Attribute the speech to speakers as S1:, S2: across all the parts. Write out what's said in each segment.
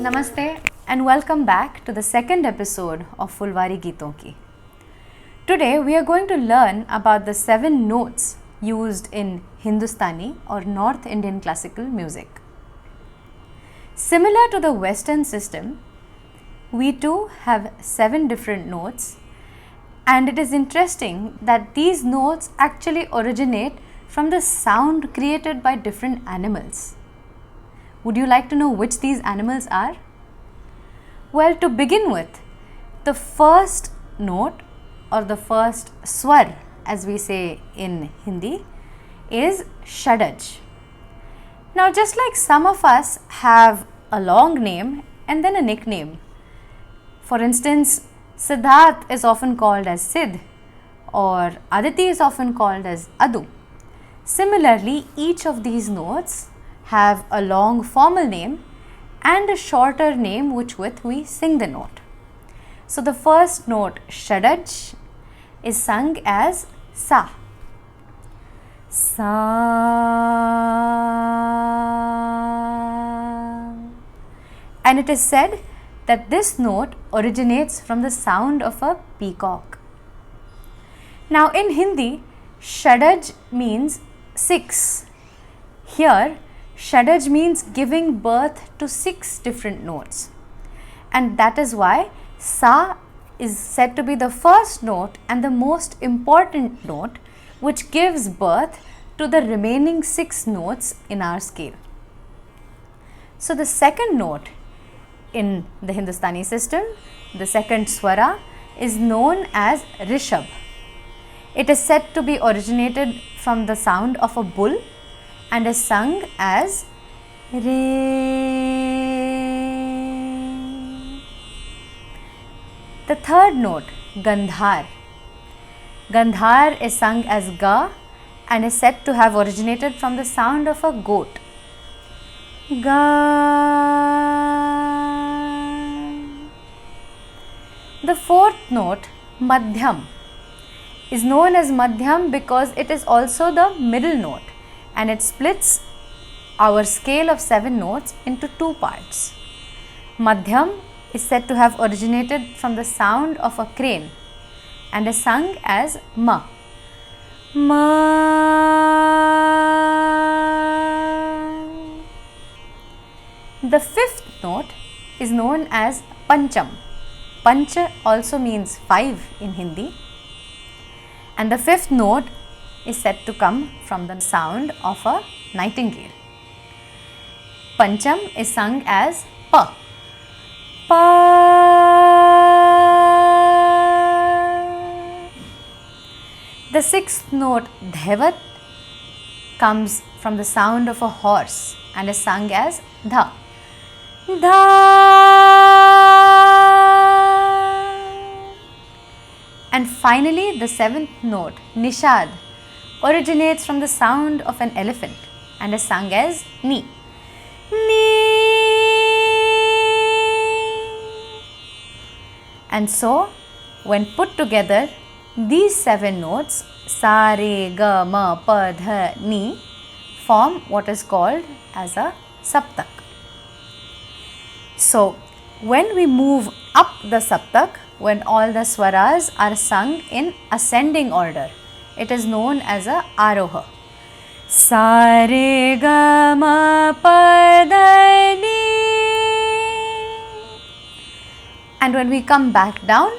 S1: Namaste and welcome back to the second episode of Phulwari Geeton Ki. Today we are going to learn about the 7 notes used in Hindustani or North Indian classical music. Similar to the Western system, we too have 7 different notes, and it is interesting that these notes actually originate from the sound created by different animals. Would you like to know which these animals are? Well, to begin with, the first note or the first swar, as we say in Hindi, is Shadaj. Now, just like some of us have a long name and then a nickname. For instance, Siddharth is often called as Sid or Aditi is often called as Adu. Similarly, each of these notes have a long formal name and a shorter name with which we sing the note. So the first note, Shadaj, is sung as Sa. Sa. And it is said that this note originates from the sound of a peacock. Now in Hindi, Shadaj means 6. Here, Shadaj means giving birth to 6 different notes, and that is why Sa is said to be the first note and the most important note which gives birth to the remaining 6 notes in our scale. So the second note in the Hindustani system, the second swara, is known as Rishabh. It is said to be originated from the sound of a bull and is sung as Re. The third note, Gandhar. Gandhar is sung as Ga and is said to have originated from the sound of a goat. Ga. The fourth note, Madhyam, is known as Madhyam because it is also the middle note, and it splits our scale of 7 notes into 2 parts. Madhyam is said to have originated from the sound of a crane and is sung as Ma. Ma. The fifth note is known as Pancham. Pancha also means 5 in Hindi, and the fifth note is said to come from the sound of a nightingale. Pancham is sung as Pa. Pa. The sixth note, Dhaivat, comes from the sound of a horse and is sung as Dha. Dha. And finally, the 7th note, Nishad, originates from the sound of an elephant and is sung as Ni. Ni. And so, when put together, these 7 notes, Sa, Re, Ga, Ma, Pa, Dha, Ni, form what is called as a saptak. So, when we move up the saptak, when all the swaras are sung in ascending order, it is known as a aroha. Sa, Re, Ga, Ma, Pa, Dha, Ni. And when we come back down,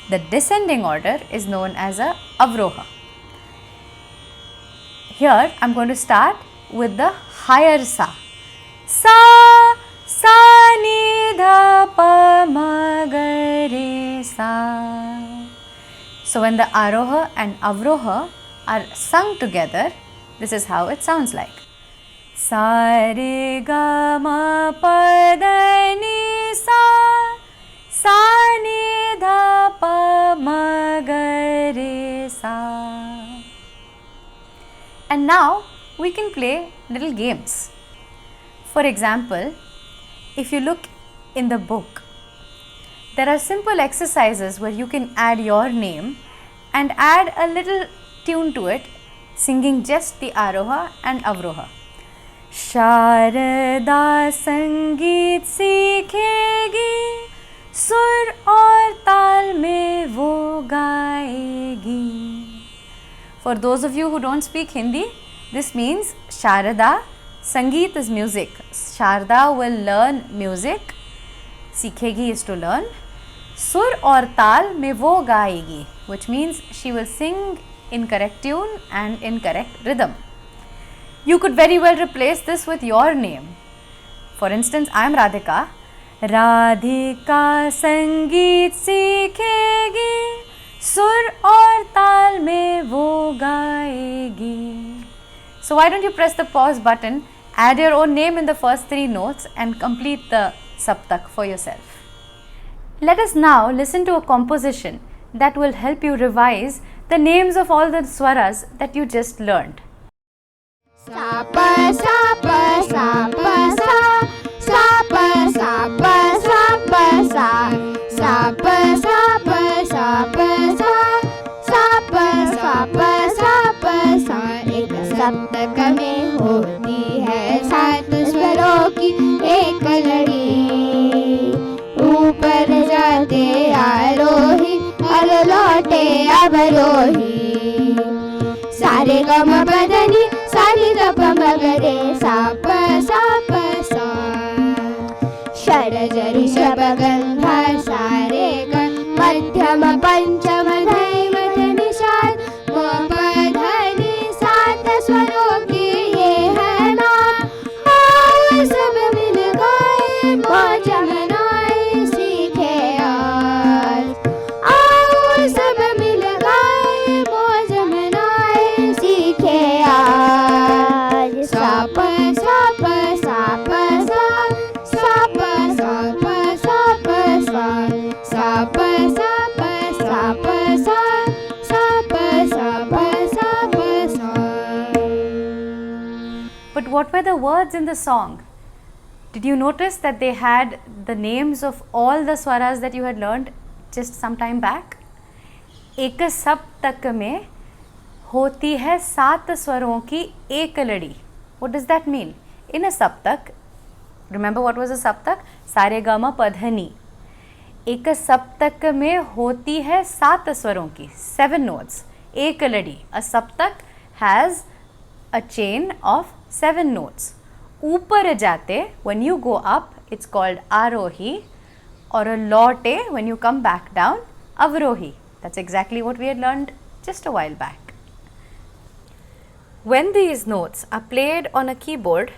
S1: the descending order is known as a avroha. Here I am going to start with the higher Sa. Sa, Sa, Ni, Dha, Pa, Ma, Ga, Re, Sa. So when the aroha and avroha are sung together, this is how it sounds like. Sa, Re, Ga, Ma, Pa, Dha, Ni, Sa. Sa, Ni, Dha, Pa, Ma, Ga, Re, Sa. And now we can play little games. For example, if you look in the book, there are simple exercises where you can add your name and add a little tune to it, singing just the aroha and avroha. Sharda संगीत सीखेगी, सुर और ताल में वो गाएगी. For those of you who don't speak Hindi, this means Sharada, Sangeet is music. Sharda will learn music. Sikhegi is to learn. Sur aur tal mein wo gaegi, which means she will sing in correct tune and in correct rhythm. You could very well replace this with your name. For instance, I am Radhika. Radhika Sangeet सीखेगी, सुर और ताल में वो गाएगी. So why don't you press the pause button, add your own name in the first 3 notes and complete the saptak for yourself. Let us now listen to a composition that will help you revise the names of all the swaras that you just learned.
S2: Sa pa sa pa sa pa sa, sa pa sa pa sa pa sa, sa pa sa pa sa pa sa, sa pa sa pa sa pa sa. एक सप्तक में होती है 7 स्वरों की एक लड़ी, ऊपर जाते आरोही और लौटे अवरोही. सारे गम बदनी सारी ग प म ग रे सा प सा, षडज ऋषभ गंधा सारे ग, मध्यम पंचम धैवत निषाद, म प ध नि 7 स्वरों की ये है नाम. आओ सब मिल गाए मौज मनाए सीखे आज, आओ सब मिल गाए मौज मनाए सीखे आज. सा प सा प सा प सा, सा प सा प सा प सा, सा प सा प सा प सा, सा प सा प सा प सा.
S1: But what were the words in the song? Did you notice that they had the names of all the swaras that you had learned just some time back? एक सप्तक में होती है 7 स्वरों की एक लड़ी. What does that mean? In a saptak, remember what was a saptak? सारे गामा पधनी. एक सप्तक में होती है 7 स्वरों की, 7 notes, एक लड़ी. A saptak has a chain of 7 notes. ऊपर जाते, when you go up, it's called arohi, or a lote, when you come back down, avrohi. That's exactly what we had learned just a while back. When these notes are played on a keyboard,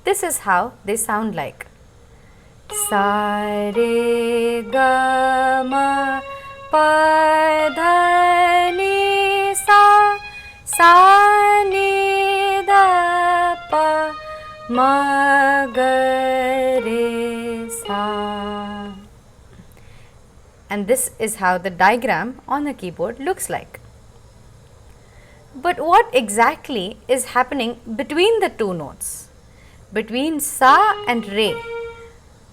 S1: this is how they sound like. Sa re ga ma pa dha ni sa, sa ni da pa ma ga re sa. And this is how the diagram on the keyboard looks like. But what exactly is happening between the 2 notes? Between sa and re?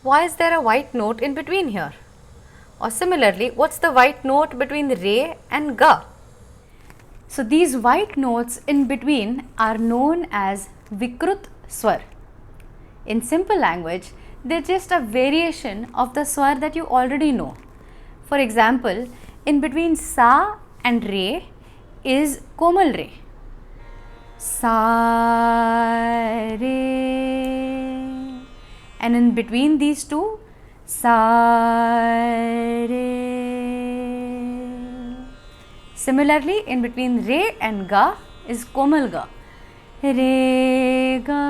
S1: Why is there a white note in between here? Or similarly, what's the white note between re and ga? So these white notes in between are known as Vikrut swar. In simple language, they're just a variation of the swar that you already know. For example, in between sa and re is komal re. Sa re. And in between these two, sa re. Similarly, in between re and ga is komal ga. Re ga.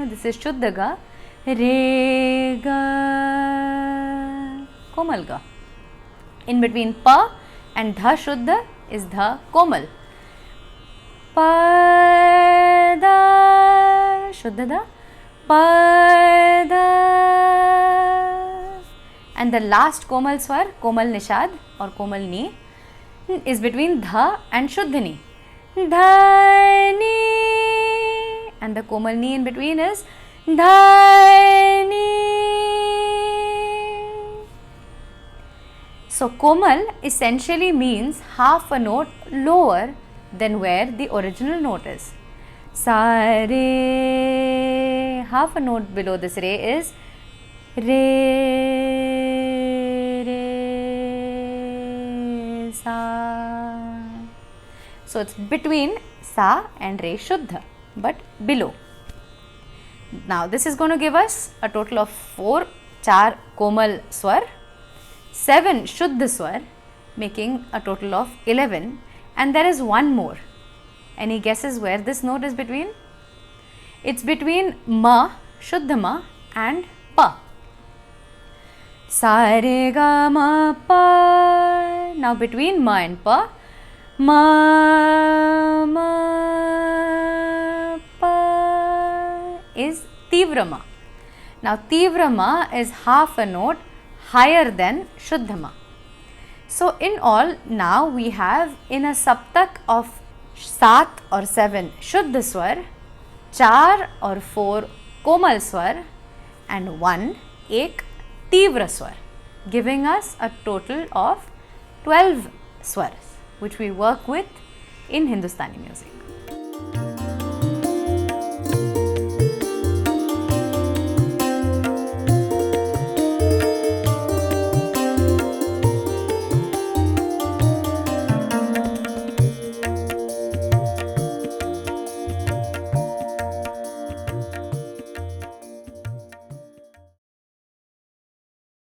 S1: This is shuddha ga. Re ga. Komal ga. In between pa and dha shuddha is dha komal. Pa da shuddha da. Pa da. And the last komal swar, komal nishad or komal ni, is between dha and shuddhani. Dhani. And the komal ni in between is dhani. So komal essentially means half a note lower than where the original note is. Sa re. Half a note below this re is re, re, sa. So it's between sa and re shuddha, but below. Now this is going to give us a total of 4 komal swar, 7 shuddha swar, making a total of 11, and there is one more. Any guesses where this note is between? It's between ma, shuddha ma, and pa. Sa re ga ma pa. Now between ma and pa, ma pa is tivra ma. Now tivra ma is half a note higher than shuddha ma. So in all, now we have in a saptak of 7 or 7 shuddha swar, 4 or 4 komal swar, and 1 tivra swar, giving us a total of 12 swaras, which we work with in Hindustani music.